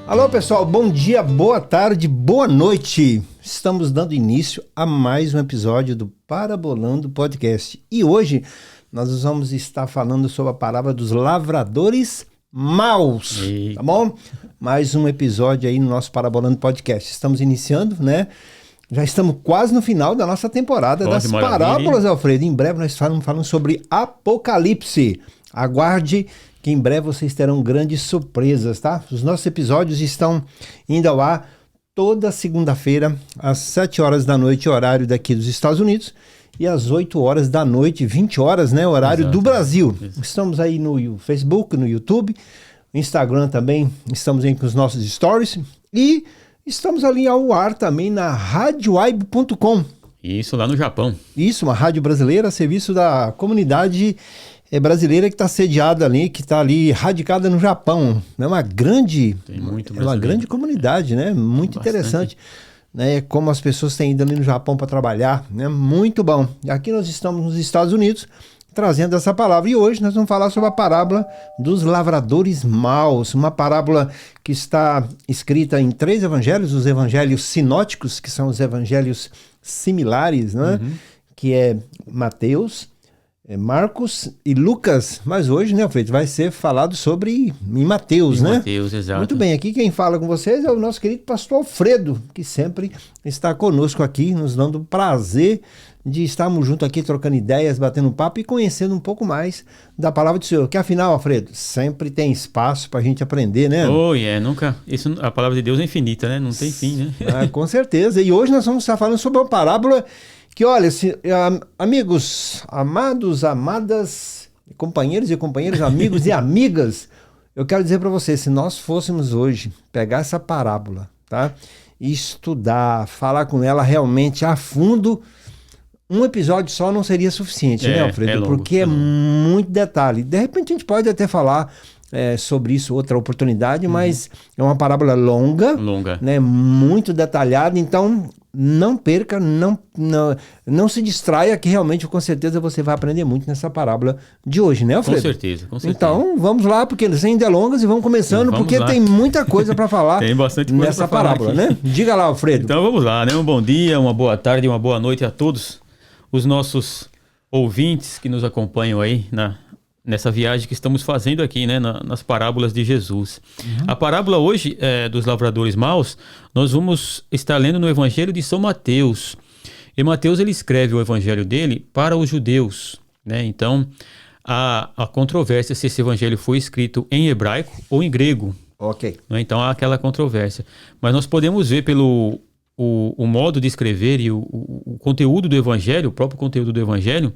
Alô pessoal, bom dia, boa tarde, boa noite. Estamos dando início a mais um episódio do Parabolando Podcast. E hoje nós vamos estar falando sobre a parábola dos lavradores maus, tá bom? Mais um episódio aí no nosso Parabolando Podcast. Estamos iniciando, né? Já estamos quase no final da nossa temporada das parábolas, Alfredo. Em breve nós estamos falando sobre Apocalipse. Aguarde que em breve vocês terão grandes surpresas, tá? Os nossos episódios estão indo ao ar toda segunda-feira, às 7 horas da noite, horário daqui dos Estados Unidos, e às 8 horas da noite, 20 horas, né, horário do Brasil. Estamos aí no Facebook, no YouTube, no Instagram também, estamos aí com os nossos stories, e estamos ali ao ar também na radioaibo.com. Isso, lá no Japão. Isso, uma rádio brasileira, a serviço da comunidade brasileira que está sediada ali, que está ali radicada no Japão. É uma grande, comunidade, né? Muito interessante, né? Como as pessoas têm ido ali no Japão para trabalhar, né? Muito bom. Aqui nós estamos nos Estados Unidos trazendo essa palavra e hoje nós vamos falar sobre a parábola dos lavradores maus, uma parábola que está escrita em 3 evangelhos, os evangelhos sinóticos, que são os evangelhos similares, né? Que é Mateus, Marcos e Lucas, mas hoje, né, Alfredo, vai ser falado sobre em Mateus, né? Mateus, exato. Muito bem, aqui quem fala com vocês é o nosso querido pastor Alfredo, que sempre está conosco aqui, nos dando o prazer de estarmos juntos aqui, trocando ideias, batendo um papo e conhecendo um pouco mais da palavra do Senhor, que afinal, Alfredo, sempre tem espaço para a gente aprender, né? Nunca, a palavra de Deus é infinita, né? Não tem fim, né? Com certeza, e hoje nós vamos estar falando sobre uma parábola que, olha, amigos, amados, amadas, companheiros e companheiras, amigos e amigas, eu quero dizer para vocês, se nós fôssemos hoje pegar essa parábola, tá? E estudar, falar com ela realmente a fundo, um episódio só não seria suficiente, né, Alfredo? Longo, porque é muito detalhe. De repente a gente pode até falar sobre isso outra oportunidade, mas é uma parábola longa, né, muito detalhada, então não perca, não se distraia, que realmente com certeza você vai aprender muito nessa parábola de hoje, né, Alfredo? Com certeza. Então vamos lá, porque sem delongas e vamos começando, porque tem muita coisa para falar tem bastante coisa nessa pra parábola, falar né? Diga lá, Alfredo. Então vamos lá, né? Um bom dia, uma boa tarde, uma boa noite a todos os nossos ouvintes que nos acompanham aí nessa viagem que estamos fazendo aqui, né, nas parábolas de Jesus. A parábola hoje dos lavradores maus, nós vamos estar lendo no Evangelho de São Mateus. E Mateus, ele escreve o Evangelho dele para os judeus, né? Então, há controvérsia se esse Evangelho foi escrito em hebraico ou em grego. Ok. Né? Então, há aquela controvérsia. Mas nós podemos ver pelo o modo de escrever e o conteúdo do Evangelho, o próprio conteúdo do Evangelho,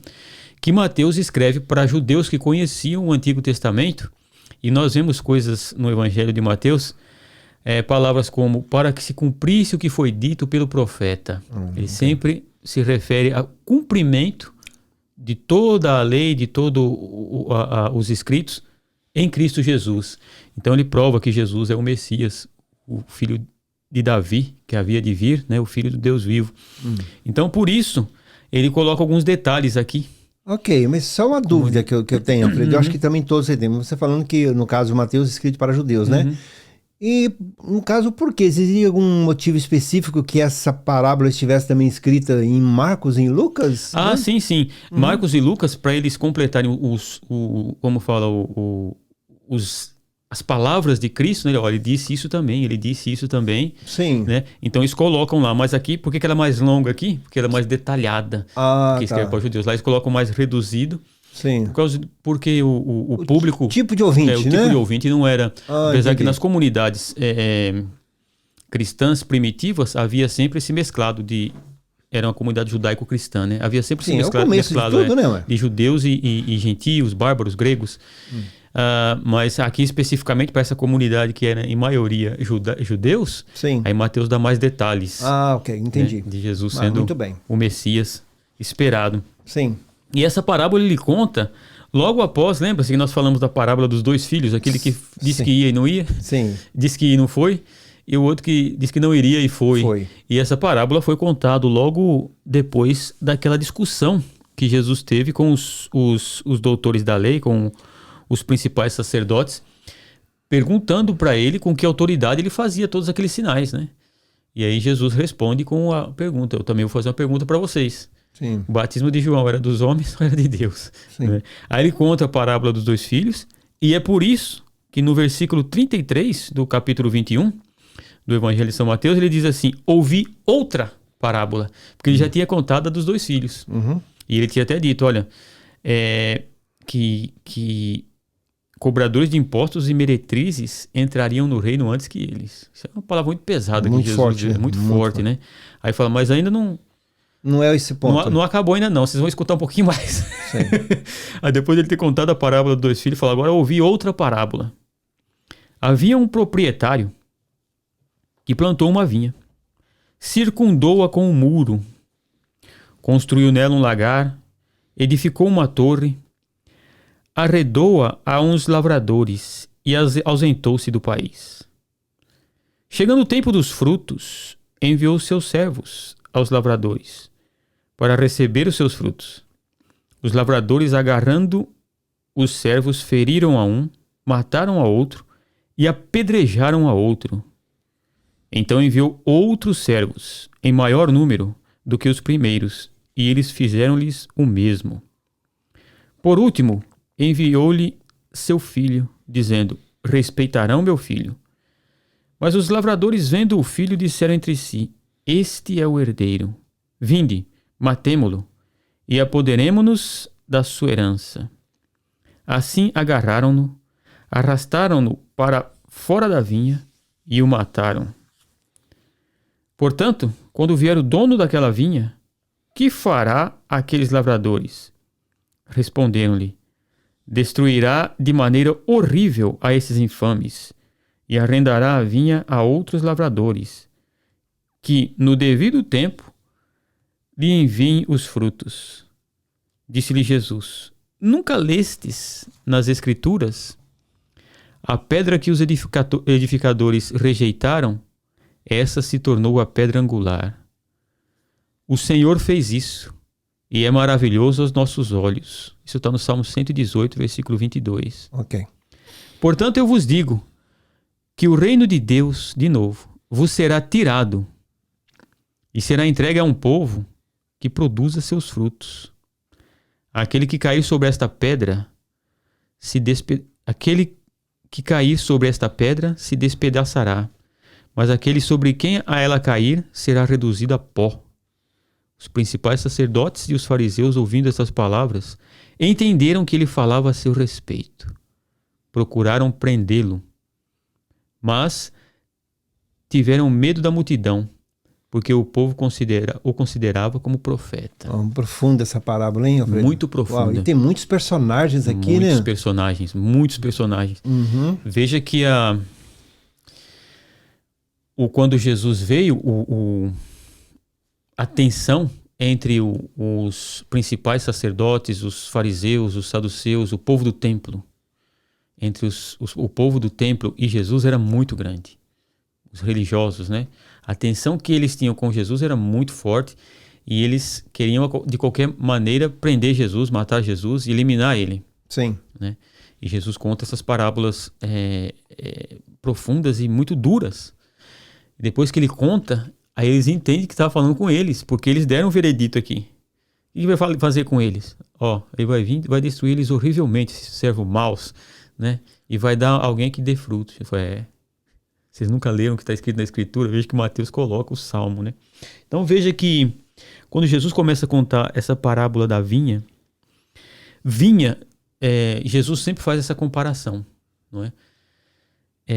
que Mateus escreve para judeus que conheciam o Antigo Testamento, e nós vemos coisas no Evangelho de Mateus, palavras como, para que se cumprisse o que foi dito pelo profeta. Ele sempre se refere ao cumprimento de toda a lei, de todos os escritos em Cristo Jesus. Então ele prova que Jesus é o Messias, o filho de Davi, que havia de vir, né, o filho do Deus vivo. Então por isso, ele coloca alguns detalhes aqui. Ok, mas só uma dúvida que eu tenho, Alfredo. Eu acho que também todos você tem. Você falando que, no caso, Mateus é escrito para judeus, né? E, no caso, por quê? Existia algum motivo específico que essa parábola estivesse também escrita em Marcos e em Lucas? Ah, né? Sim. Marcos e Lucas, para eles completarem as palavras de Cristo, né? Olha, ele disse isso também. Sim. Né? Então eles colocam lá, mas aqui, por que ela é mais longa aqui? Porque ela é mais detalhada. Que escreve para os judeus. Lá eles colocam mais reduzido. Sim. Porque o público... Tipo de ouvinte, né? O tipo de ouvinte não era... apesar que nas comunidades cristãs primitivas havia sempre esse mesclado de... Era uma comunidade judaico-cristã, né? Havia sempre esse mesclado de, tudo, né, de judeus e gentios, bárbaros, gregos. Mas aqui especificamente para essa comunidade que era em maioria judeus, sim, aí Mateus dá mais detalhes. Ok, entendi. Né, de Jesus sendo muito bem, o Messias esperado. Sim. E essa parábola ele conta logo após, lembra-se que nós falamos da parábola dos 2 filhos, aquele que disse que ia e não ia? Sim. Disse que ia e não foi. e o outro que disse que não iria e foi. Foi. E essa parábola foi contada logo depois daquela discussão que Jesus teve com os doutores da lei, com os principais sacerdotes, perguntando para ele com que autoridade ele fazia todos aqueles sinais, né? E aí Jesus responde com a pergunta. Eu também vou fazer uma pergunta para vocês. Sim. O batismo de João era dos homens ou era de Deus? Né? Aí ele conta a parábola dos 2 filhos, e é por isso que no versículo 33 do capítulo 21 do Evangelho de São Mateus, ele diz assim: ouvi outra parábola, porque ele já tinha contado a dos 2 filhos. E ele tinha até dito, olha, que cobradores de impostos e meretrizes entrariam no reino antes que eles. Isso é uma palavra muito pesada. Muito que Jesus forte, diz, né? Muito Muito forte, né? Aí fala, mas ainda não é esse ponto. não acabou ainda não, vocês vão escutar um pouquinho mais. Aí depois de ele ter contado a parábola dos 2 filhos, fala, agora eu ouvi outra parábola. Havia um proprietário que plantou uma vinha, circundou-a com um muro, construiu nela um lagar, edificou uma torre, arredou-a a uns lavradores e ausentou-se do país. Chegando o tempo dos frutos, enviou seus servos aos lavradores para receber os seus frutos. Os lavradores, agarrando os servos, feriram a um, mataram a outro e apedrejaram a outro. Então enviou outros servos, em maior número do que os primeiros, e eles fizeram-lhes o mesmo. Por último, enviou-lhe seu filho, dizendo, respeitarão meu filho. Mas os lavradores, vendo o filho, disseram entre si, este é o herdeiro. Vinde, matemo-lo, e apoderemo-nos da sua herança. Assim agarraram-no, arrastaram-no para fora da vinha e o mataram. Portanto, quando vier o dono daquela vinha, que fará aqueles lavradores? Responderam-lhe, destruirá de maneira horrível a esses infames e arrendará a vinha a outros lavradores, que, no devido tempo, lhe enviem os frutos. Disse-lhe Jesus, nunca lestes nas Escrituras? A pedra que os edificadores rejeitaram, essa se tornou a pedra angular. O Senhor fez isso, e é maravilhoso aos nossos olhos. Isso está no Salmo 118, versículo 22. Ok. Portanto, eu vos digo que o reino de Deus, de novo, vos será tirado e será entregue a um povo que produza seus frutos. Aquele que cair sobre esta pedra aquele que cair sobre esta pedra se despedaçará, mas aquele sobre quem a ela cair será reduzido a pó. Os principais sacerdotes e os fariseus, ouvindo essas palavras, entenderam que ele falava a seu respeito. Procuraram prendê-lo, mas tiveram medo da multidão, porque o povo o considerava como profeta. Profunda essa parábola, hein, Alfredo? Muito profunda. Uau, e tem muitos personagens aqui, né? Muitos personagens. Veja que quando Jesus veio, a tensão entre os principais sacerdotes, os fariseus, os saduceus, o povo do templo, entre o povo do templo e Jesus era muito grande. Os religiosos, né? A tensão que eles tinham com Jesus era muito forte e eles queriam, de qualquer maneira, prender Jesus, matar Jesus e eliminar ele. Sim. Né? E Jesus conta essas parábolas profundas e muito duras. Depois que ele conta, aí eles entendem que estava falando com eles, porque eles deram um veredito aqui. O que vai fazer com eles? Ele vai vir, vai destruir eles horrivelmente, esses servos maus, né? E vai dar alguém que dê frutos. Eu falei, vocês nunca leram o que está escrito na Escritura? Veja que Mateus coloca o Salmo, né? Então veja que quando Jesus começa a contar essa parábola da vinha, Jesus sempre faz essa comparação, não é?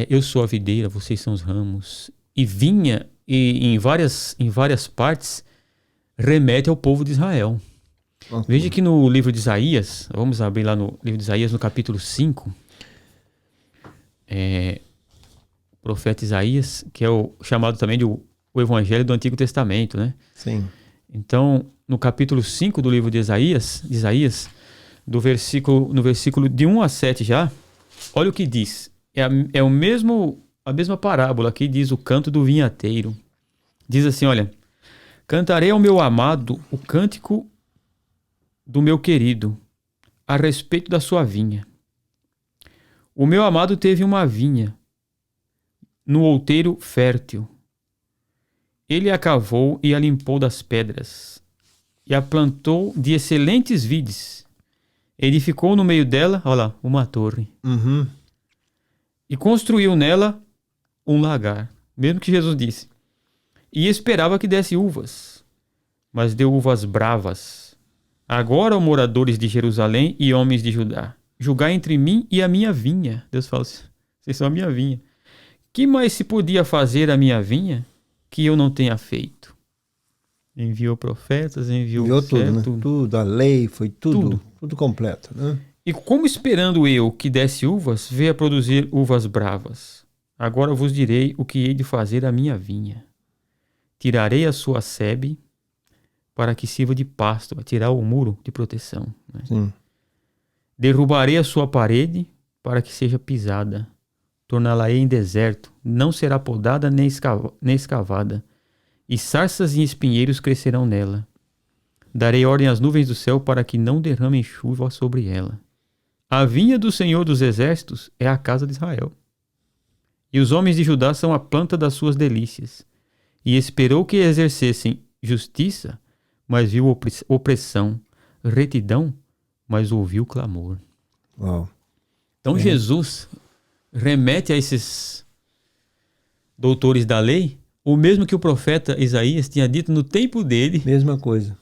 Eu sou a videira, vocês são os ramos. E vinha, em várias partes, remete ao povo de Israel. Veja que no livro de Isaías, vamos abrir lá no livro de Isaías, no capítulo 5, o profeta Isaías, que é o chamado também de o Evangelho do Antigo Testamento, né? Sim. Então, no capítulo 5 do livro de Isaías, no versículo de 1 a 7 já, olha o que diz. É a a mesma parábola. Aqui diz o canto do vinhateiro. Diz assim, olha: cantarei ao meu amado o cântico do meu querido, a respeito da sua vinha. O meu amado teve uma vinha no outeiro fértil. Ele a cavou e a limpou das pedras, e a plantou de excelentes vides. Edificou no meio dela, olha lá, uma torre. E construiu nela um lagar, mesmo que Jesus disse. E esperava que desse uvas, mas deu uvas bravas. Agora, ó moradores de Jerusalém e homens de Judá, julgai entre mim e a minha vinha. Deus fala assim, vocês são a minha vinha. Que mais se podia fazer a minha vinha que eu não tenha feito? Enviou profetas, enviou tudo, né? Tudo, a lei, foi tudo completo, né? E como esperando eu que desse uvas, veio a produzir uvas bravas. Agora vos direi o que hei de fazer à minha vinha. Tirarei a sua sebe para que sirva de pasto, a tirar o muro de proteção. Né? Sim. Derrubarei a sua parede para que seja pisada. Torná-la-ei em deserto, não será podada nem escavada. E sarças e espinheiros crescerão nela. Darei ordem às nuvens do céu para que não derramem chuva sobre ela. A vinha do Senhor dos Exércitos é a casa de Israel. E os homens de Judá são a planta das suas delícias. E esperou que exercessem justiça, mas viu opressão, retidão, mas ouviu clamor. Uau. Então Jesus remete a esses doutores da lei o mesmo que o profeta Isaías tinha dito no tempo dele. Mesma coisa.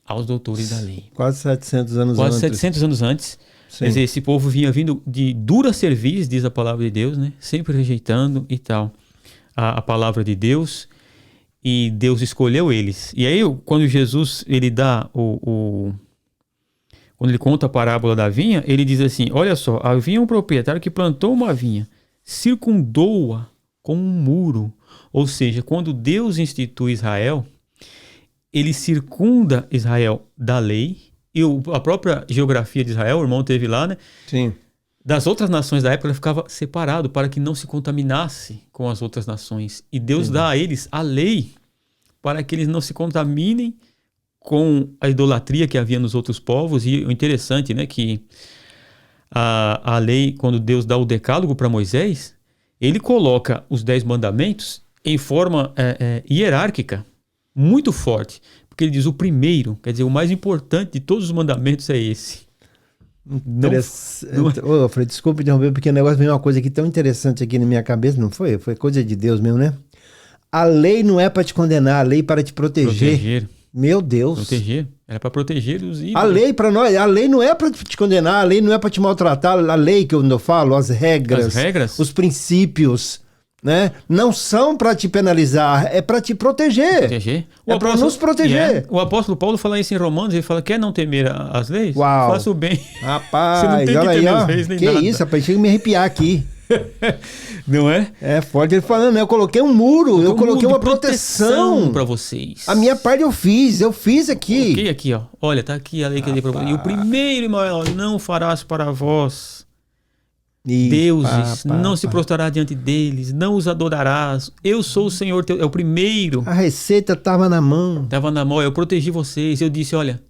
Aos doutores da lei. Quase 700 anos antes. Quase 700 anos antes. Sim. Quer dizer, esse povo vinha vindo de dura cerviz, diz a palavra de Deus, né? Sempre rejeitando e tal a palavra de Deus. E Deus escolheu eles. E aí, quando Jesus ele dá quando ele conta a parábola da vinha, ele diz assim: olha só, havia um proprietário que plantou uma vinha, circundou-a com um muro. Ou seja, quando Deus institui Israel, ele circunda Israel da lei, e a própria geografia de Israel, o irmão teve lá, né? Sim. Das outras nações da época, ele ficava separado para que não se contaminasse com as outras nações. E Deus dá a eles a lei para que eles não se contaminem com a idolatria que havia nos outros povos. E o interessante, né, que a lei, quando Deus dá o decálogo para Moisés, ele coloca os 10 mandamentos em forma hierárquica, muito forte. Porque ele diz o primeiro, quer dizer, o mais importante de todos os mandamentos é esse. Ô, Fred, desculpa interromper, porque o negócio veio uma coisa aqui tão interessante aqui na minha cabeça, não foi? Foi coisa de Deus mesmo, né? A lei não é para te condenar, a lei é para te proteger. Meu Deus. Proteger. Era para proteger os ídolos. A lei para nós, a lei não é para te condenar, a lei não é para te maltratar, a lei que eu falo, as regras, os princípios, né? Não são para te penalizar, é para te proteger. É para nos proteger. O apóstolo Paulo fala isso em Romanos, ele fala: quer não temer as leis? Uau. Faça o bem. Rapaz, você não tem olha que temer aí, ó. as leis nem Que nada. isso, rapaz, chega a me arrepiar aqui. Não é? É forte ele falando, né? Eu coloquei um muro, eu coloquei uma proteção para vocês. A minha parte eu fiz aqui. Coloquei aqui, ó. Olha, tá aqui a lei que eu dei para vocês. E o primeiro, irmão, não farás para vós deuses, não se prostrará diante deles, não os adorarás. Eu sou o Senhor teu. É o primeiro. A receita estava na mão. Estava na mão, eu protegi vocês. Eu disse, olha,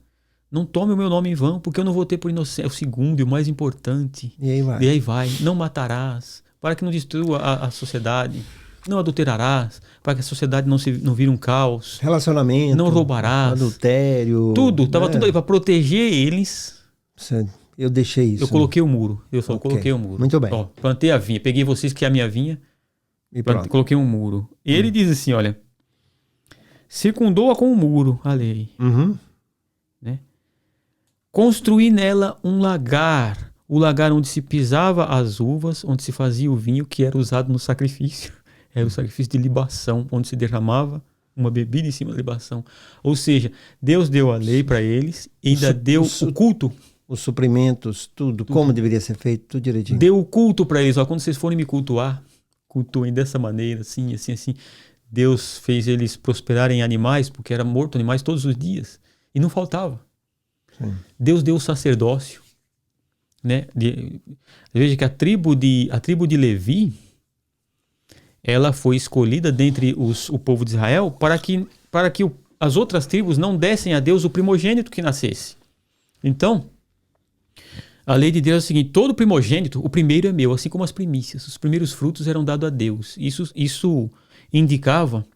não tome o meu nome em vão, porque eu não vou ter por inocência. É o segundo e o mais importante. E aí vai. Não matarás, para que não destrua a sociedade. Não adulterarás, para que a sociedade não vire um caos. Relacionamento. Não roubarás. Adultério. Tudo, estava tudo aí para proteger eles. Eu deixei isso. Eu coloquei o muro. Eu só coloquei o muro. Muito bem. Ó, plantei a vinha. Peguei vocês, que é a minha vinha. E pronto. Coloquei um muro. E ele diz assim, olha. Circundou-a com um muro, a lei. Né? Construí nela um lagar. O lagar onde se pisava as uvas, onde se fazia o vinho que era usado no sacrifício. Era o sacrifício de libação, onde se derramava uma bebida em cima da libação. Ou seja, Deus deu a lei para eles e ainda deu o culto. Os suprimentos, tudo, como deveria ser feito, tudo direitinho. Deu o culto para eles. Ó, quando vocês forem me cultuar, cultuem dessa maneira, assim, assim, assim. Deus fez eles prosperarem em animais, porque era morto animais todos os dias. E não faltava. Sim. Deus deu o sacerdócio. Né? Veja que a tribo de Levi, ela foi escolhida dentre o povo de Israel para que as outras tribos não dessem a Deus o primogênito que nascesse. Então, a lei de Deus é o seguinte: todo primogênito, o primeiro é meu, assim como as primícias. Os primeiros frutos eram dados a Deus. Isso indicava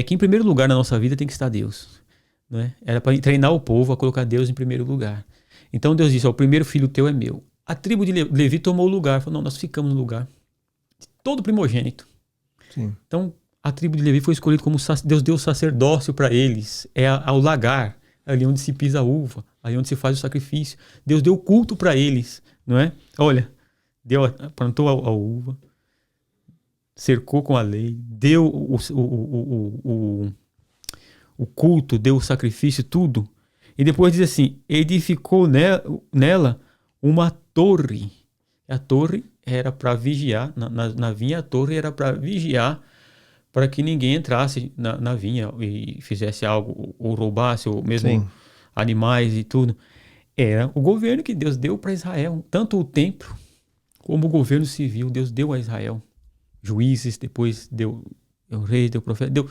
que em primeiro lugar na nossa vida tem que estar Deus. Não é? Era para treinar o povo a colocar Deus em primeiro lugar. Então Deus disse: o primeiro filho teu é meu. A tribo de Levi tomou o lugar. Falou: não, nós ficamos no lugar de todo primogênito. Sim. Então a tribo de Levi foi escolhida como Deus deu o sacerdócio para eles. É ao lagar, ali onde se pisa a uva, ali onde se faz o sacrifício. Deus deu culto para eles, não é? Olha, plantou a uva, cercou com a lei, deu o culto, deu o sacrifício, tudo. E depois diz assim: edificou nela uma torre. A torre era para vigiar, na vinha a torre era para vigiar, para que ninguém entrasse na vinha e fizesse algo, ou roubasse, ou mesmo Sim. animais e tudo. Era o governo que Deus deu para Israel. Tanto o templo como o governo civil, Deus deu a Israel. Juízes, depois deu o rei, deu o profeta, deu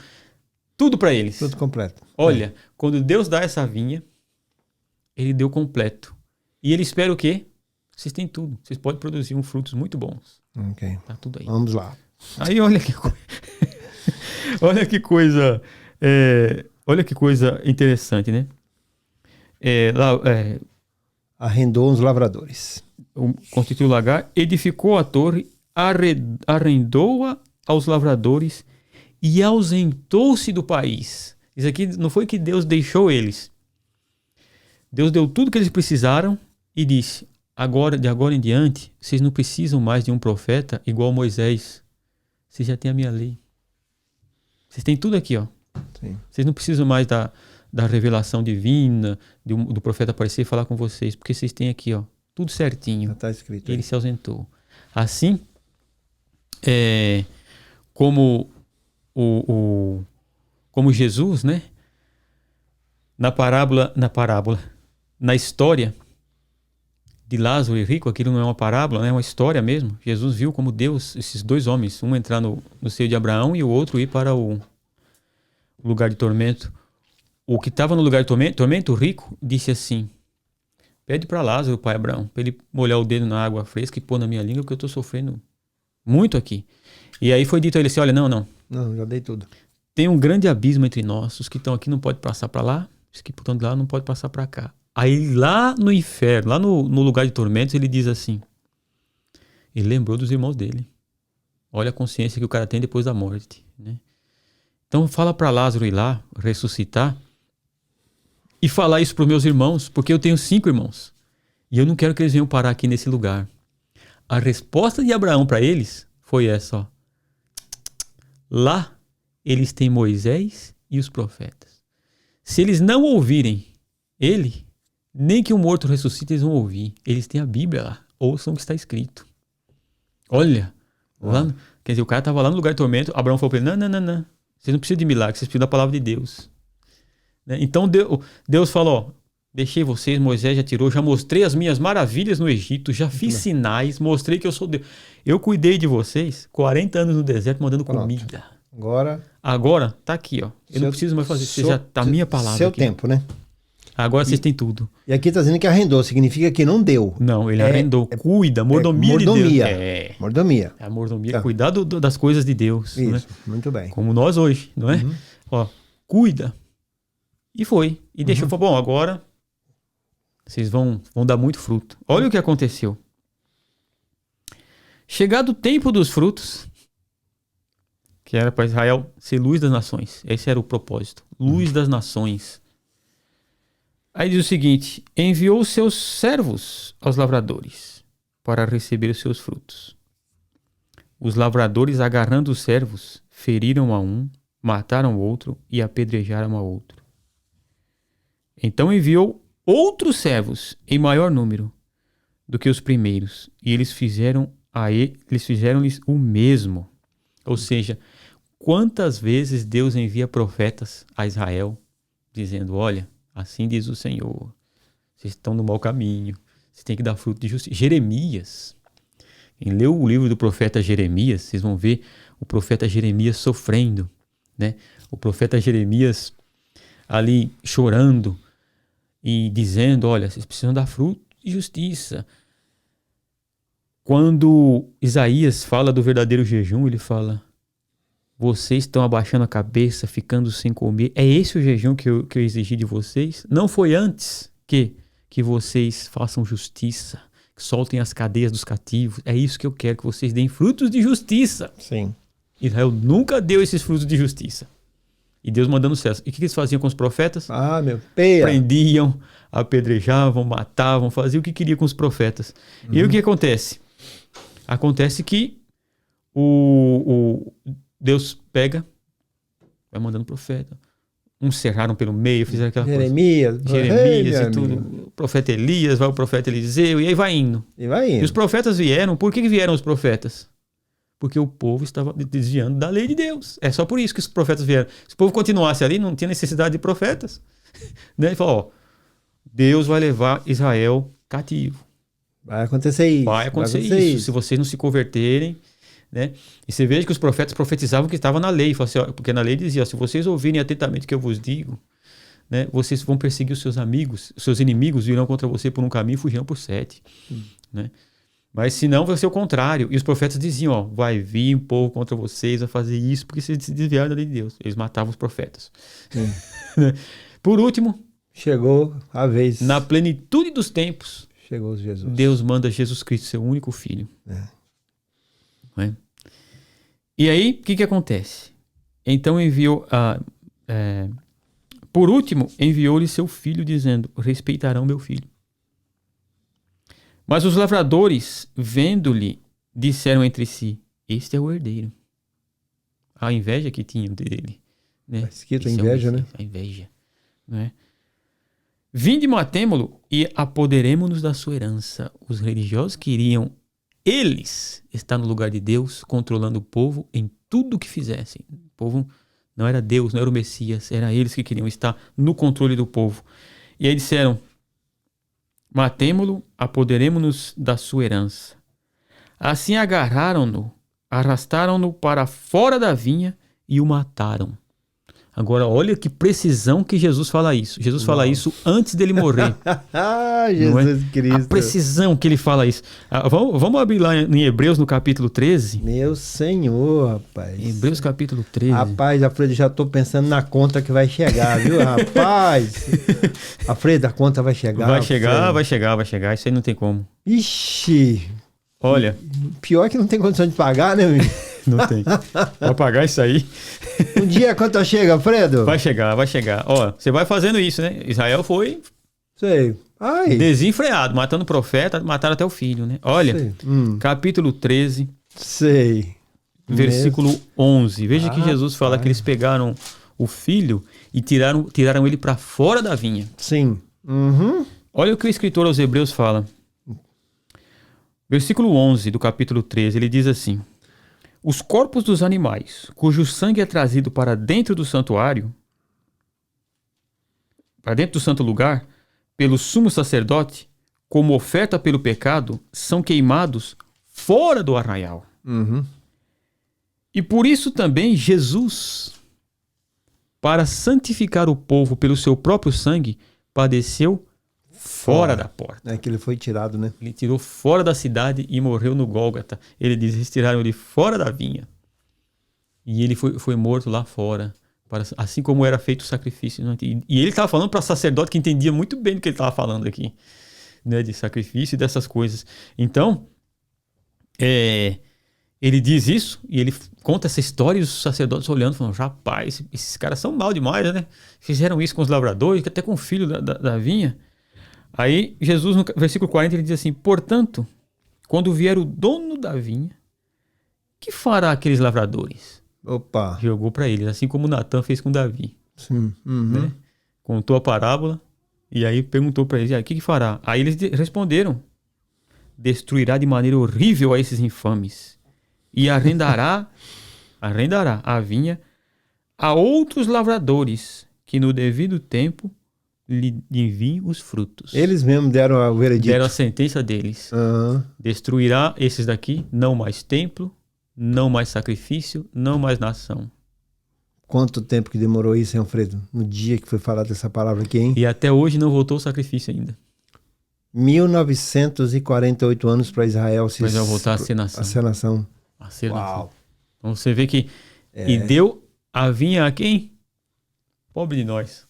tudo para eles. Tudo completo. Olha, quando Deus dá essa vinha, ele deu completo. E ele espera o quê? Vocês têm tudo. Vocês podem produzir frutos muito bons. Ok. Tá tudo aí. Vamos lá. Aí olha que coisa. Olha que coisa. Olha que coisa interessante, né? Arrendou uns lavradores. Constituiu o lagar, edificou a torre, arrendou-a aos lavradores e ausentou-se do país. Isso aqui não foi que Deus deixou eles. Deus deu tudo que eles precisaram e disse: de agora em diante, vocês não precisam mais de um profeta igual Moisés. Vocês já têm a minha lei. Vocês têm tudo aqui, ó. Sim. Vocês não precisam mais da revelação divina, do profeta aparecer e falar com vocês, porque vocês têm aqui, ó, tudo certinho. Já está escrito. Ele se ausentou. Assim, como Jesus, né? Na história de Lázaro e rico, aquilo não é uma parábola, é uma história mesmo. Jesus viu como Deus, esses dois homens, um entrar no seio de Abraão e o outro ir para o lugar de tormento. O que estava no lugar de tormento, o rico, disse assim: pede para Lázaro, pai Abraão, para ele molhar o dedo na água fresca e pôr na minha língua, porque eu estou sofrendo muito aqui. E aí foi dito a ele assim: olha, não, já dei tudo. tem um grande abismo entre nós. Os que estão aqui não podem passar para lá, os que estão de lá não podem passar para cá. Aí lá no inferno, lá no lugar de tormentos, ele diz assim, ele lembrou dos irmãos dele. Olha a consciência que o cara tem depois da morte, né? Então fala para Lázaro ir lá, ressuscitar, e falar isso para os meus irmãos, porque eu tenho 5 irmãos. E eu não quero que eles venham parar aqui nesse lugar. A resposta de Abraão para eles foi essa, ó. Lá eles têm Moisés e os profetas. Se eles não ouvirem ele, nem que o morto ressuscite, eles vão ouvir. Eles têm a Bíblia lá. Ouçam o que está escrito. Olha, lá, quer dizer, o cara estava lá no lugar de tormento, Abraão falou para ele: não. Vocês não precisam de milagre, vocês precisam da palavra de Deus. Né? Então Deus falou: ó, deixei vocês, Moisés já tirou, já mostrei as minhas maravilhas no Egito, já fiz sinais, mostrei que eu sou Deus. Eu cuidei de vocês 40 anos no deserto mandando comida. Agora tá aqui, ó. Eu não preciso mais fazer, você já tá a minha palavra. Seu aqui. tempo, né? Agora vocês têm tudo. E aqui está dizendo que arrendou, significa que não deu. Não, ele arrendou. Cuida, mordomia de Deus. Mordomia. A mordomia, cuidar das coisas de Deus. Isso, né? muito bem. Como nós hoje, não é? Uhum. Ó, cuida. E foi. E deixou, falou: bom, agora vocês vão dar muito fruto. Olha o que aconteceu. Chegado o tempo dos frutos, que era para Israel ser luz das nações. Esse era o propósito. Luz das nações. Aí diz o seguinte: enviou seus servos aos lavradores para receber os seus frutos. Os lavradores, agarrando os servos, feriram a um, mataram o outro e apedrejaram a outro. Então enviou outros servos em maior número do que os primeiros, e eles fizeram-lhes o mesmo. Ou seja, quantas vezes Deus envia profetas a Israel dizendo: olha, assim diz o Senhor, vocês estão no mau caminho, vocês têm que dar fruto de justiça. Jeremias, Em ler o livro do profeta Jeremias, vocês vão ver o profeta Jeremias sofrendo, né? O profeta Jeremias ali chorando e dizendo, olha, vocês precisam dar fruto de justiça. Quando Isaías fala do verdadeiro jejum, ele fala, vocês estão abaixando a cabeça, ficando sem comer. É esse o jejum que eu exigi de vocês? Não foi antes que vocês façam justiça, que soltem as cadeias dos cativos. É isso que eu quero, que vocês deem frutos de justiça. Sim. Israel nunca deu esses frutos de justiça. E Deus mandando céus. E o que eles faziam com os profetas? Prendiam, apedrejavam, matavam, faziam o que queriam com os profetas. E aí o que acontece? Acontece que Deus pega, vai mandando profeta. Uns cerraram pelo meio, fizeram aquela Jeremias e tudo. O profeta Elias, vai o profeta Eliseu, e aí vai indo. E os profetas vieram. Por que vieram os profetas? Porque o povo estava desviando da lei de Deus. É só por isso que os profetas vieram. Se o povo continuasse ali, não tinha necessidade de profetas. Né? Ele falou, ó, Deus vai levar Israel cativo. Vai acontecer isso. Vai acontecer isso. Se vocês não se converterem, né? E você veja que os profetas profetizavam que estava na lei. Assim, ó, porque na lei dizia, ó, se vocês ouvirem atentamente o que eu vos digo, né, vocês vão perseguir os seus amigos, os seus inimigos virão contra você por um caminho e fugirão por 7. Né? Mas se não, vai ser o contrário. E os profetas diziam, ó, vai vir um povo contra vocês, vai fazer isso, porque vocês se desviaram da lei de Deus. Eles matavam os profetas. Por último, chegou a vez. Na plenitude dos tempos, chegou Jesus. Deus manda Jesus Cristo, seu único filho. Né? E aí, o que acontece? Então enviou, por último, enviou-lhe seu filho, dizendo, respeitarão meu filho. Mas os lavradores, vendo-lhe, disseram entre si, este é o herdeiro. A inveja que tinham dele. Né? Escrito a inveja, né? A inveja. Né? Vinde, matemo-lo e apoderemo-nos da sua herança. Os religiosos queriam eles estar no lugar de Deus, controlando o povo em tudo o que fizessem. O povo não era Deus, não era o Messias, era eles que queriam estar no controle do povo. E aí disseram, matemo-lo, apoderemo-nos da sua herança. Assim agarraram-no, arrastaram-no para fora da vinha e o mataram. Agora, olha que precisão que Jesus fala isso. Jesus fala isso antes dele morrer. Jesus Cristo. A precisão que ele fala isso. Vamos abrir lá em Hebreus, no capítulo 13. Meu Senhor, rapaz. Hebreus, capítulo 13. Rapaz, Alfredo, já tô pensando na conta que vai chegar, viu, rapaz? Alfredo, a conta vai chegar. Vai chegar. Isso aí não tem como. Ixi. Olha. Pior que não tem condição de pagar, né, amigo? Não tem. Pra pagar isso aí. Um dia a conta chega, Alfredo? Vai chegar. Ó, você vai fazendo isso, né? Israel foi desenfreado, matando o profeta, mataram até o filho, né? Olha, capítulo 13, versículo 11. Veja que Jesus fala que eles pegaram o filho e tiraram ele para fora da vinha. Sim. Olha o que o escritor aos Hebreus fala. Versículo 11 do capítulo 13, ele diz assim: os corpos dos animais, cujo sangue é trazido para dentro do santuário, para dentro do santo lugar, pelo sumo sacerdote, como oferta pelo pecado, são queimados fora do arraial. E por isso também Jesus, para santificar o povo pelo seu próprio sangue, padeceu fora da porta. É que ele foi tirado, né? Ele tirou fora da cidade e morreu no Gólgota. Ele diz, eles tiraram ele fora da vinha. E ele foi morto lá fora, assim como era feito o sacrifício. E ele estava falando para sacerdote que entendia muito bem do que ele estava falando aqui, né, de sacrifício e dessas coisas. Então, ele diz isso e ele conta essa história e os sacerdotes olhando, falando, rapaz, esses caras são mal demais, né? Fizeram isso com os lavradores, até com o filho da vinha. Aí Jesus, no versículo 40, ele diz assim, portanto, quando vier o dono da vinha, que fará aqueles lavradores? Opa! Jogou para eles, assim como Natan fez com Davi. Sim. Né? Contou a parábola e aí perguntou para eles, o que fará? Aí eles responderam, destruirá de maneira horrível a esses infames e arrendará a vinha a outros lavradores que no devido tempo lhe enviem os frutos. Eles mesmos deram o veredito. Deram a sentença deles. Destruirá esses daqui, não mais templo, não mais sacrifício, não mais nação. Quanto tempo que demorou isso, hein, Alfredo? No dia que foi falada essa palavra aqui, hein? E até hoje não voltou o sacrifício ainda. 1948 anos para Israel voltar a ser nação. A ser nação. A ser Uau. nação. Então você vê que... E deu a vinha a quem? Pobre de nós.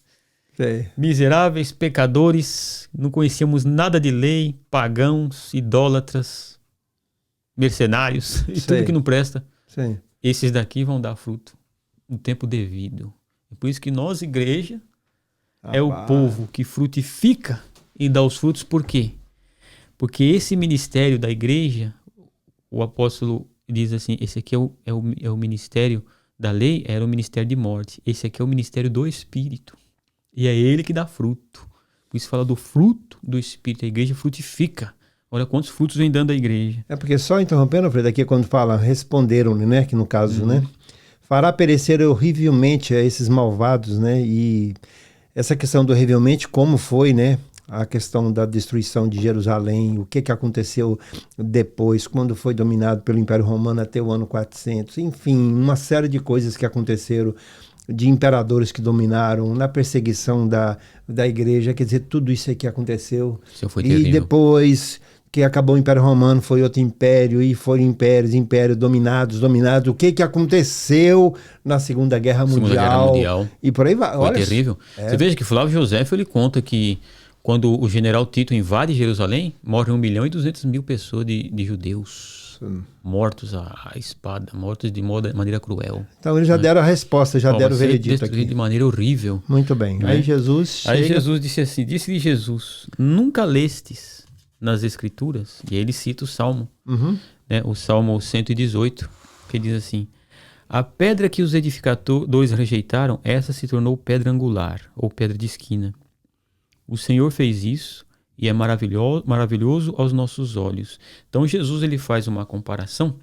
Miseráveis, pecadores, não conhecíamos nada de lei, pagãos, idólatras, mercenários, e tudo que não presta. Sim. Esses daqui vão dar fruto no tempo devido. É por isso que nós, igreja, é o povo que frutifica e dá os frutos. Por quê? Porque esse ministério da igreja, o apóstolo diz assim, esse aqui é o ministério da lei, era o ministério de morte. Esse aqui é o ministério do Espírito. E é ele que dá fruto. Por isso fala do fruto do Espírito. A igreja frutifica. Olha quantos frutos vem dando a igreja. É porque só interrompendo, Alfredo, aqui quando fala, responderam-lhe, né? Que no caso, né? Fará perecer horrivelmente a esses malvados, né? E essa questão do horrivelmente, como foi, né? A questão da destruição de Jerusalém, o que aconteceu depois, quando foi dominado pelo Império Romano até o ano 400. Enfim, uma série de coisas que aconteceram, de imperadores que dominaram, na perseguição da igreja, quer dizer, tudo isso aqui aconteceu. Isso foi terrível. E depois que acabou o Império Romano, foi outro império, e foram impérios dominados. O que aconteceu na Segunda Guerra Mundial. E por aí vai. Foi terrível. Você veja que Flávio Josefo, ele conta que quando o general Tito invade Jerusalém, morrem 1.200.000 pessoas de judeus. Mortos à espada, mortos de maneira cruel. Então eles já deram a resposta, já deram o veredito aqui. De maneira horrível. Muito bem. Né? Aí Jesus disse assim, disse-lhe Jesus, nunca lestes nas Escrituras, e ele cita o Salmo, né? O Salmo 118, que diz assim, a pedra que os edificadores rejeitaram, essa se tornou pedra angular, ou pedra de esquina. O Senhor fez isso, e é maravilhoso aos nossos olhos. Então Jesus ele faz uma comparação.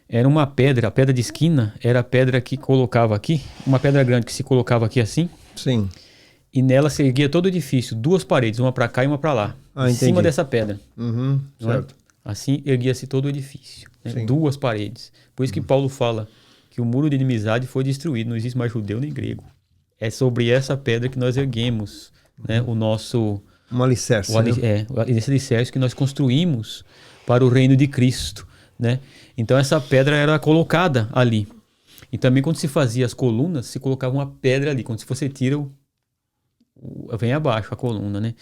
Era uma pedra, a pedra de esquina era a pedra que colocava aqui, uma pedra grande que se colocava aqui assim. Sim. E nela se erguia todo o edifício, duas paredes, uma para cá e uma para lá, em cima dessa pedra. Certo. Assim erguia-se todo o edifício, né? Duas paredes. Por isso que Paulo fala que o muro de inimizade foi destruído, não existe mais judeu nem grego. É sobre essa pedra que nós erguemos, né? O nosso... Um alicerce. Esse alicerce que nós construímos para o reino de Cristo, né? Então essa pedra era colocada ali. E também quando se fazia as colunas, se colocava uma pedra ali. Quando você tira, vem abaixo a coluna, né?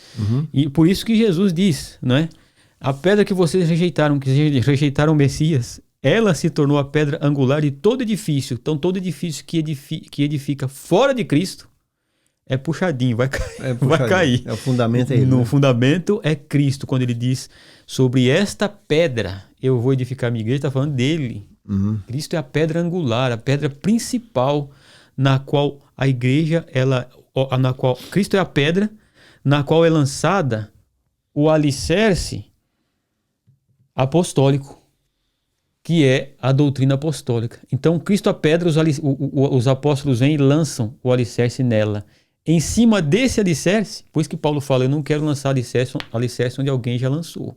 E por isso que Jesus diz, né? A pedra que vocês rejeitaram o Messias, ela se tornou a pedra angular de todo edifício. Então todo edifício que edifica fora de Cristo, é puxadinho, vai cair. O fundamento é ele. No fundamento é Cristo. Quando ele diz sobre esta pedra eu vou edificar a minha igreja, está falando dele. Cristo é a pedra angular, a pedra principal na qual a igreja, Cristo é a pedra na qual é lançada o alicerce apostólico, que é a doutrina apostólica. Então Cristo é a pedra, os apóstolos vêm e lançam o alicerce nela. Em cima desse alicerce, por isso que Paulo fala, eu não quero lançar alicerce onde alguém já lançou.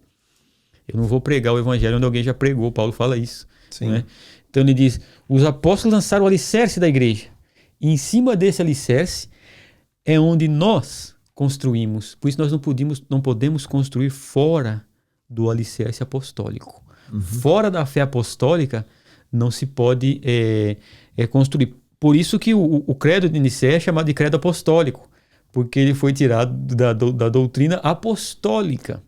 Eu não vou pregar o evangelho onde alguém já pregou. Paulo fala isso. Né? Então ele diz, os apóstolos lançaram o alicerce da igreja. E em cima desse alicerce é onde nós construímos. Por isso nós não podemos construir fora do alicerce apostólico. Fora da fé apostólica não se pode construir. Por isso que o credo de Nicéia é chamado de credo apostólico, porque ele foi tirado da doutrina apostólica.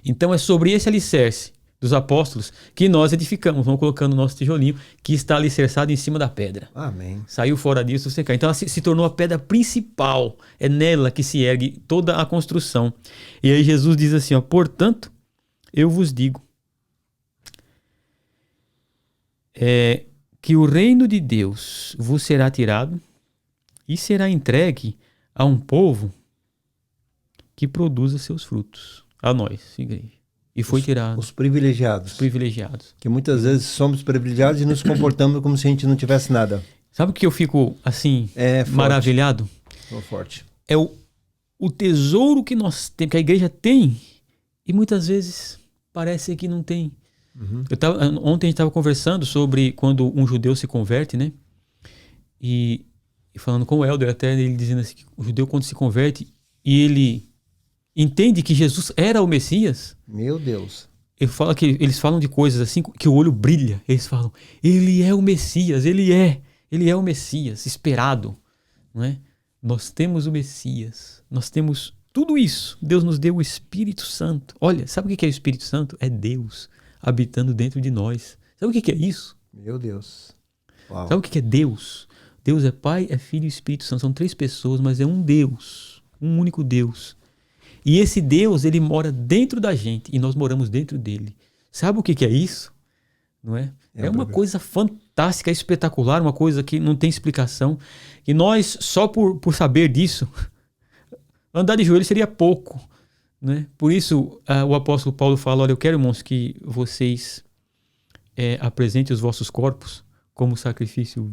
Então é sobre esse alicerce dos apóstolos que nós edificamos, vamos colocando o nosso tijolinho, que está alicerçado em cima da pedra. Amém. Saiu fora disso, você cai. Então ela se tornou a pedra principal, é nela que se ergue toda a construção. E aí Jesus diz assim, ó, portanto, eu vos digo, que o reino de Deus vos será tirado e será entregue a um povo que produza seus frutos. A nós, igreja. E foi tirado. Os privilegiados. Os privilegiados. Que muitas vezes somos privilegiados e nos comportamos como se a gente não tivesse nada. Sabe o que eu fico, assim, maravilhado? Forte. é o tesouro que nós temos, que a igreja tem, e muitas vezes parece que não tem. Ontem a gente estava conversando sobre quando um judeu se converte, né? E falando com o Helder, até ele dizendo assim, que o judeu quando se converte e ele entende que Jesus era o Messias. Meu Deus. Eles falam de coisas assim, que o olho brilha. Eles falam, ele é o Messias, ele é o Messias, esperado. Não é? Nós temos o Messias, nós temos tudo isso. Deus nos deu o Espírito Santo. Olha, sabe o que é o Espírito Santo? É Deus habitando dentro de nós. Sabe o que é isso? Meu Deus. Uau. Sabe o que é Deus? Deus é Pai, é Filho e Espírito Santo. São 3 pessoas, mas é um Deus, um único Deus. E esse Deus, ele mora dentro da gente e nós moramos dentro dele. Sabe o que é isso? Não é? É uma coisa fantástica, espetacular, uma coisa que não tem explicação. E nós, só por saber disso, andar de joelho seria pouco. Né? Por isso, o apóstolo Paulo fala, olha, eu quero, irmãos, que vocês apresentem os vossos corpos como sacrifício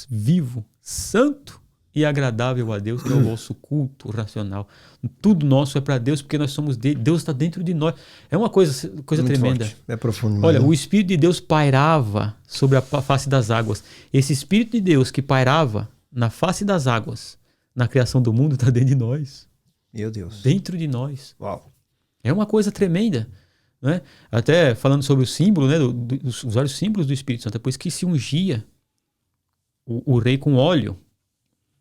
vivo, santo e agradável a Deus, que é o vosso culto racional. Tudo nosso é para Deus, porque nós somos dele. Deus está dentro de nós. É uma coisa tremenda. Forte. É profundo. Olha, o Espírito de Deus pairava sobre a face das águas. Esse Espírito de Deus que pairava na face das águas, na criação do mundo, está dentro de nós. Meu Deus. Dentro de nós. Uau. É uma coisa tremenda. Né? Até falando sobre o símbolo, né, os vários símbolos do Espírito Santo, depois que se ungia o rei com óleo,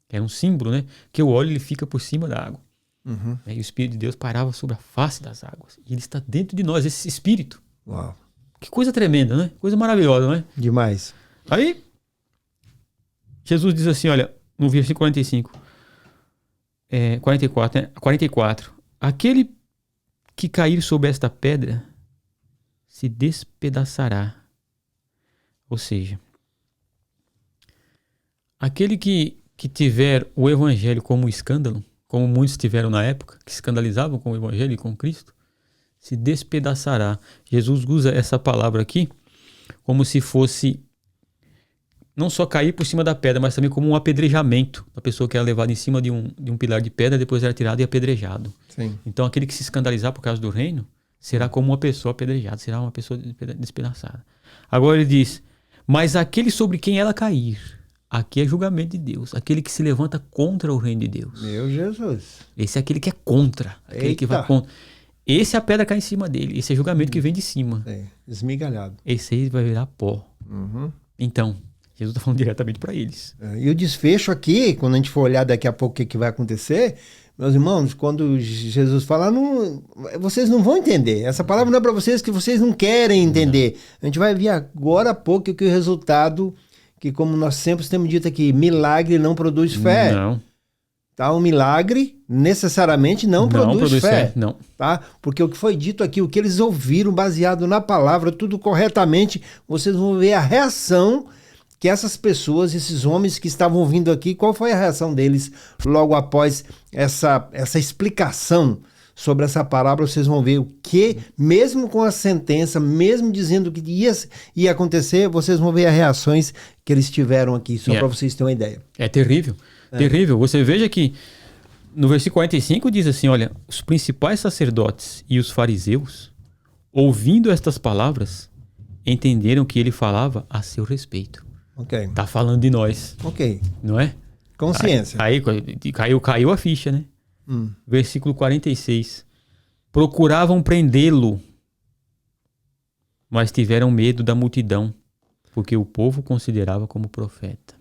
que era um símbolo, né? Que o óleo ele fica por cima da água. E o Espírito de Deus parava sobre a face das águas. E ele está dentro de nós, esse Espírito. Uau. Que coisa tremenda, né? Coisa maravilhosa, não é? Demais. Aí, Jesus diz assim, olha, no versículo 44, né? 44. Aquele que cair sobre esta pedra se despedaçará. Ou seja, aquele que tiver o evangelho como escândalo, como muitos tiveram na época, que se escandalizavam com o evangelho e com Cristo, se despedaçará. Jesus usa essa palavra aqui como se fosse não só cair por cima da pedra, mas também como um apedrejamento. A pessoa que era levada em cima de um pilar de pedra, depois era tirado e apedrejado. Sim. Então aquele que se escandalizar por causa do reino, será como uma pessoa apedrejada, será uma pessoa despedaçada. Agora ele diz, mas aquele sobre quem ela cair, aqui é julgamento de Deus. Aquele que se levanta contra o reino de Deus. Meu Jesus. Esse é aquele que é contra. Aquele que vai contra. Esse é a pedra cai em cima dele. Esse é julgamento que vem de cima. Esmigalhado. Esse aí vai virar pó. Então, Jesus está falando diretamente para eles. E o desfecho aqui, quando a gente for olhar daqui a pouco o que vai acontecer, meus irmãos, quando Jesus fala, vocês não vão entender. Essa palavra não é para vocês que vocês não querem entender. Não. A gente vai ver agora há pouco que o resultado... que como nós sempre temos dito aqui, milagre não produz fé. Não. Tá? Um milagre necessariamente não produz fé. Não. Tá? Porque o que foi dito aqui, o que eles ouviram baseado na palavra, tudo corretamente, vocês vão ver a reação que essas pessoas, esses homens que estavam ouvindo aqui, qual foi a reação deles logo após essa explicação sobre essa palavra. Vocês vão ver o que, mesmo com a sentença, mesmo dizendo que ia acontecer, vocês vão ver as reações que eles tiveram aqui, só para vocês terem uma ideia. É terrível, terrível. Você veja que no versículo 45 diz assim, olha, os principais sacerdotes e os fariseus, ouvindo estas palavras, entenderam que ele falava a seu respeito. Ok. Tá falando de nós. Ok. Não é? Consciência. Aí caiu a ficha, né? Versículo 46. Procuravam prendê-lo, mas tiveram medo da multidão, porque o povo considerava como profeta.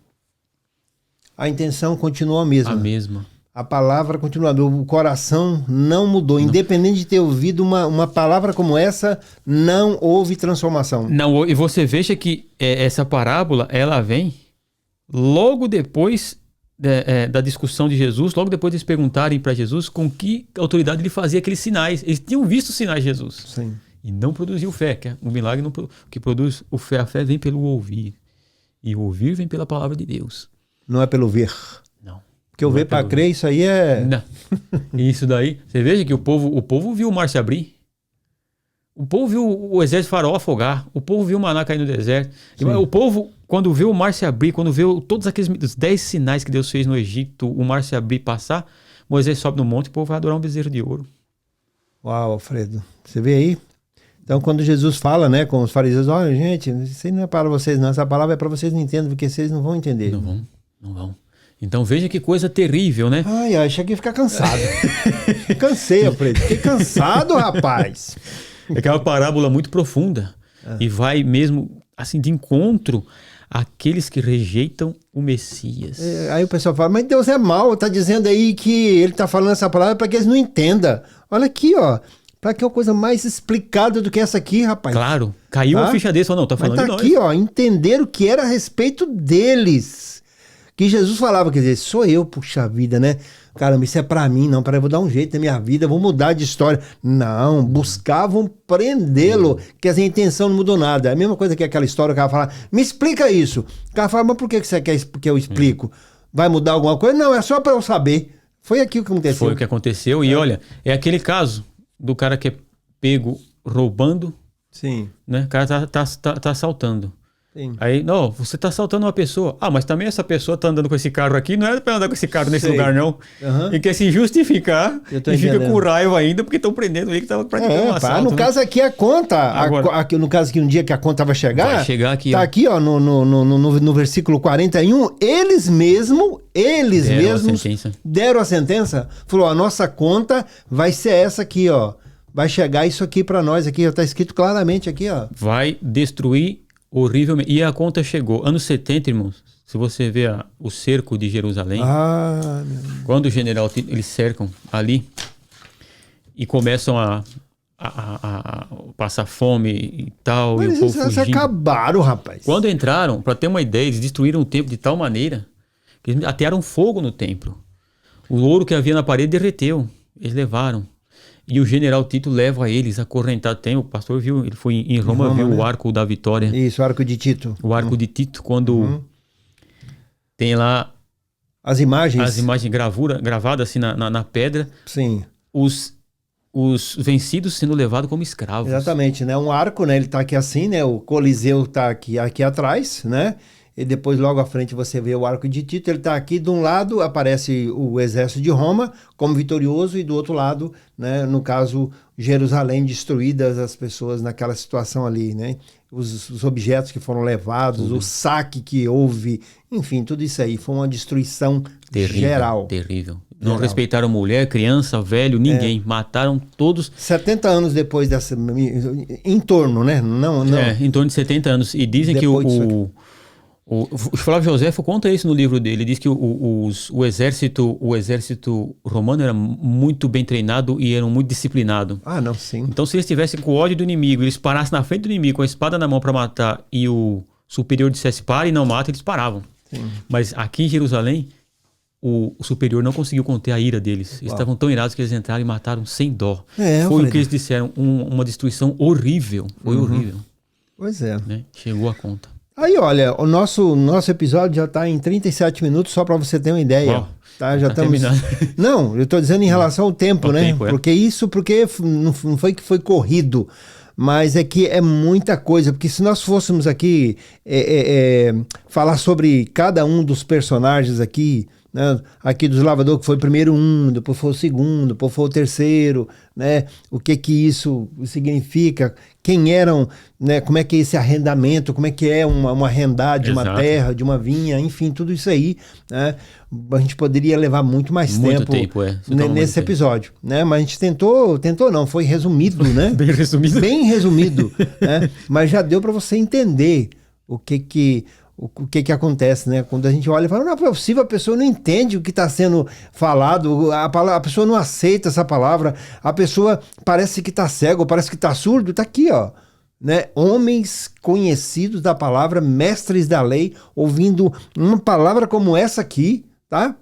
A intenção continua a mesma. A mesma. A palavra continua. O coração não mudou. Não. Independente de ter ouvido uma palavra como essa, não houve transformação. Não, e você veja que essa parábola, ela vem logo depois da discussão de Jesus, logo depois de eles perguntarem para Jesus com que autoridade ele fazia aqueles sinais. Eles tinham visto os sinais de Jesus. Sim. E não produziu fé. O milagre não, o que produz a fé vem pelo ouvir. E o ouvir vem pela palavra de Deus. Não é pelo ver. Não. Porque o ver para crer, isso aí é... Não. Isso daí... Você veja que o povo viu o mar se abrir. O povo viu o exército faraó afogar. O povo viu o maná cair no deserto. Sim. O povo, quando viu o mar se abrir, quando viu todos aqueles 10 sinais que Deus fez no Egito, o mar se abrir e passar, Moisés sobe no monte e o povo vai adorar um bezerro de ouro. Uau, Alfredo. Você vê aí? Então, quando Jesus fala, né, com os fariseus, olha, gente, isso aí não é para vocês, não. Essa palavra é para vocês não entenderem, porque vocês não vão entender. Não vão. Então, veja que coisa terrível, né? Ai, cheguei a ficar cansado. Cansei, Alfredo. Fiquei cansado, rapaz. É que é uma parábola muito profunda. E vai mesmo, assim, de encontro àqueles que rejeitam o Messias. Aí o pessoal fala, mas Deus é mau, tá dizendo aí que ele tá falando essa palavra para que eles não entendam. Olha aqui, ó. Para que é uma coisa mais explicada do que essa aqui, rapaz. Claro, caiu a ficha desse ou não, tá falando mas de tá nós. Aqui, ó, entender o que era a respeito deles. Que Jesus falava, quer dizer, sou eu, puxa vida, né? Caramba, isso é pra mim, não, peraí, vou dar um jeito na minha vida, vou mudar de história. Não, buscavam prendê-lo, que a intenção não mudou nada. É a mesma coisa que aquela história, o cara fala, me explica isso. O cara fala, mas por que você quer que eu explico? Vai mudar alguma coisa? Não, é só pra eu saber. Foi aquilo que aconteceu. Foi o que aconteceu, e olha, é aquele caso do cara que é pego roubando. Sim. Né? O cara tá assaltando. Sim. Aí, não, você tá assaltando uma pessoa. Ah, mas também essa pessoa tá andando com esse carro aqui, não era pra andar com esse carro nesse lugar, não. Uhum. E quer se justificar e fica com raiva ainda porque estão prendendo ele que tava praticando um assalto. No caso aqui a conta, agora, no caso aqui um dia que a conta vai chegar, aqui, tá aqui, ó, no versículo 41, eles mesmos deram a sentença, falou, a nossa conta vai ser essa aqui, ó. Vai chegar isso aqui pra nós aqui, ó, tá escrito claramente aqui, ó. Vai destruir horrivelmente. E a conta chegou. Anos 70, irmãos, se você vê o cerco de Jerusalém, quando o general, eles cercam ali e começam a passar fome e tal, mas e o povo eles fugindo. Acabaram, rapaz. Quando entraram, para ter uma ideia, eles destruíram o templo de tal maneira que eles atearam fogo no templo. O ouro que havia na parede derreteu. Eles levaram. E o general Tito leva eles acorrentados. O pastor viu, ele foi em Roma, viu, né? O Arco da Vitória. Isso, o Arco de Tito. O Arco de Tito, quando tem lá as imagens gravadas assim na pedra. Sim. Os vencidos sendo levados como escravos. Exatamente, né? Um arco, né? Ele tá aqui assim, né? O Coliseu tá aqui atrás, né? E depois, logo à frente, você vê o Arco de Tito. Ele está aqui, de um lado aparece o exército de Roma como vitorioso e do outro lado, né, no caso, Jerusalém destruídas, as pessoas naquela situação ali, né? Os objetos que foram levados, o saque que houve, enfim, tudo isso aí. Foi uma destruição geral. Terrível. Não respeitaram mulher, criança, velho, ninguém. Mataram todos. 70 anos depois dessa... Em torno, né? Não. Em torno de 70 anos. E dizem depois que o Flávio Joséfo conta isso no livro dele. Ele diz que o exército romano era muito bem treinado e eram muito disciplinado. Ah, não, sim. Então, se eles estivessem com ódio do inimigo, eles parassem na frente do inimigo com a espada na mão para matar e o superior dissesse para e não mata, eles paravam. Sim. Mas aqui em Jerusalém, o superior não conseguiu conter a ira deles. Eles estavam tão irados que eles entraram e mataram sem dó. Foi o que eles disseram, uma destruição horrível. Foi horrível. Pois é. Né? Chegou a conta. Aí, olha, o nosso episódio já está em 37 minutos, só para você ter uma ideia. Uau, tá? Já estamos. Não, eu estou dizendo em relação ao tempo, né? Porque não foi que foi corrido, mas é que é muita coisa. Porque se nós fôssemos aqui falar sobre cada um dos personagens aqui, né? Aqui dos lavadores, que foi primeiro depois foi o segundo, depois foi o terceiro, né? O que isso significa, quem eram, né? Como é que é esse arrendamento, como é que é uma arrendar de uma terra, de uma vinha, enfim, tudo isso aí, né? A gente poderia levar muito tempo nesse episódio, né? Mas a gente tentou não, foi resumido, né? Bem resumido, né? Mas já deu para você entender o que acontece, né? Quando a gente olha e fala, não é possível, a pessoa não entende o que está sendo falado, a pessoa não aceita essa palavra, a pessoa parece que está cego, parece que está surdo, está aqui, ó. Né? Homens conhecidos da palavra, mestres da lei, ouvindo uma palavra como essa aqui, tá?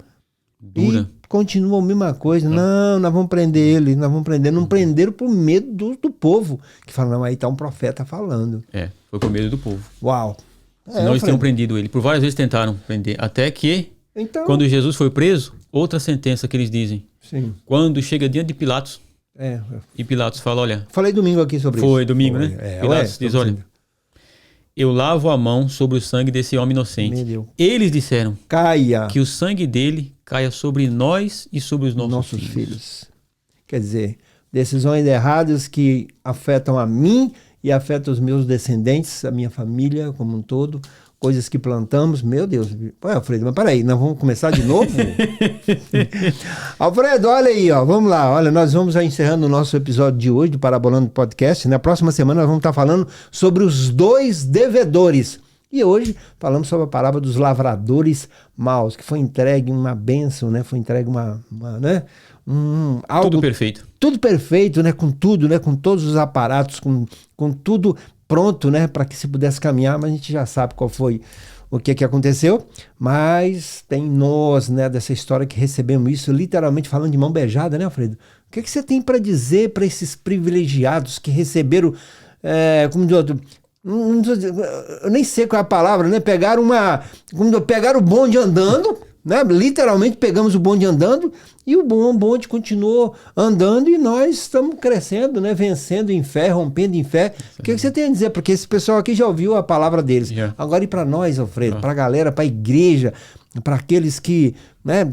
Dura. E continua a mesma coisa. Não, nós vamos prender ele, não prenderam por medo do povo, que fala, não, aí tá um profeta falando. Foi por medo do povo. Uau. Senão eles tinham prendido ele. Por várias vezes tentaram prender. Até que, quando Jesus foi preso, outra sentença que eles dizem. Sim. Quando chega diante de Pilatos. E Pilatos fala, olha... Falei domingo aqui sobre isso. Foi domingo, né? Pilatos diz, olha... eu lavo a mão sobre o sangue desse homem inocente. Meu Deus. Eles disseram Caia. que o sangue dele caia sobre nós e sobre os nossos filhos. Quer dizer, decisões erradas que afetam a mim e afetam os meus descendentes, a minha família como um todo. Coisas que plantamos, meu Deus. Ué, Alfredo, mas peraí, nós vamos começar de novo? Alfredo, olha aí, ó, vamos lá. Olha, nós vamos encerrando o nosso episódio de hoje do Parabolando Podcast. Na próxima semana nós vamos estar falando sobre os 2 devedores. E hoje falamos sobre a parábola dos lavradores maus, que foi entregue uma bênção, né? Foi entregue né? Algo, tudo perfeito. Tudo perfeito, né? Com tudo, né? Com todos os aparatos, com tudo pronto, né, para que se pudesse caminhar, mas a gente já sabe qual foi o que aconteceu, mas tem nós, né, dessa história que recebemos isso, literalmente falando de mão beijada, né, Alfredo? O que você tem para dizer para esses privilegiados que receberam, como de outro, eu nem sei qual é a palavra, né, pegaram o bonde andando, né, literalmente pegamos o bonde andando e o bonde continuou andando e nós estamos crescendo, né? Vencendo em fé, rompendo em fé. O que você tem a dizer? Porque esse pessoal aqui já ouviu a palavra deles. Yeah. Agora e para nós, Alfredo, para a galera, para a igreja, para aqueles que, né,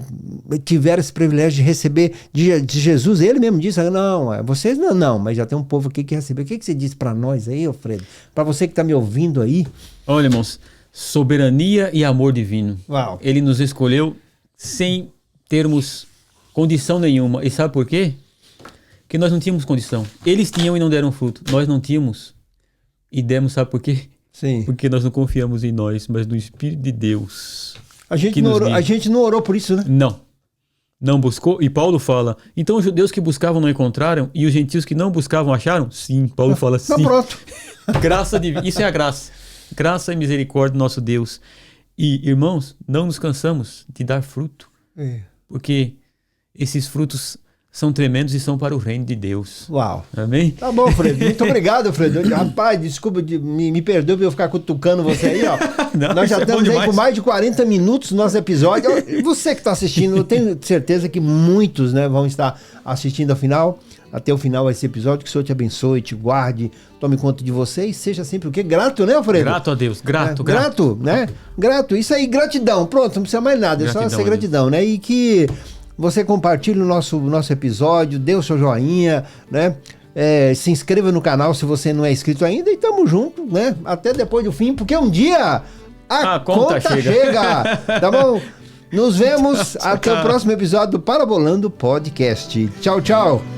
tiveram esse privilégio de receber de Jesus, ele mesmo disse, não, vocês não, mas já tem um povo aqui que recebeu. O que você diz para nós aí, Alfredo? Para você que está me ouvindo aí? Olha, irmãos, soberania e amor divino. Uau. Ele nos escolheu sem termos condição nenhuma. E sabe por quê? Porque nós não tínhamos condição. Eles tinham e não deram fruto. Nós não tínhamos e demos, sabe por quê? Sim. Porque nós não confiamos em nós, mas no Espírito de Deus. A gente não orou por isso, né? Não buscou. E Paulo fala, então os judeus que buscavam não encontraram e os gentios que não buscavam acharam? Sim, Paulo fala sim. Pronto. Graça divina. Isso é a graça. Graça e misericórdia do nosso Deus. E, irmãos, não nos cansamos de dar fruto. Porque esses frutos são tremendos e são para o reino de Deus. Uau. Amém? Tá bom, Fredo. Muito obrigado, Fredo. Rapaz, desculpa, me perdoe por eu ficar cutucando você aí, ó. Não, nós já estamos aí com mais de 40 minutos no nosso episódio. Você que está assistindo, eu tenho certeza que muitos, né, vão estar assistindo até o final desse episódio. Que o Senhor te abençoe, te guarde, tome conta de você e seja sempre o quê? Grato, né, Alfredo? Grato a Deus, grato. Né? Grato, isso aí, gratidão. Pronto, não precisa mais nada, gratidão, é só ser gratidão, né? E que você compartilhe o nosso episódio, dê o seu joinha, né? Se inscreva no canal se você não é inscrito ainda e tamo junto, né? Até depois do fim, porque um dia a conta chega. Tá bom? Nos vemos até o próximo episódio do Parabolando Podcast. Tchau, tchau.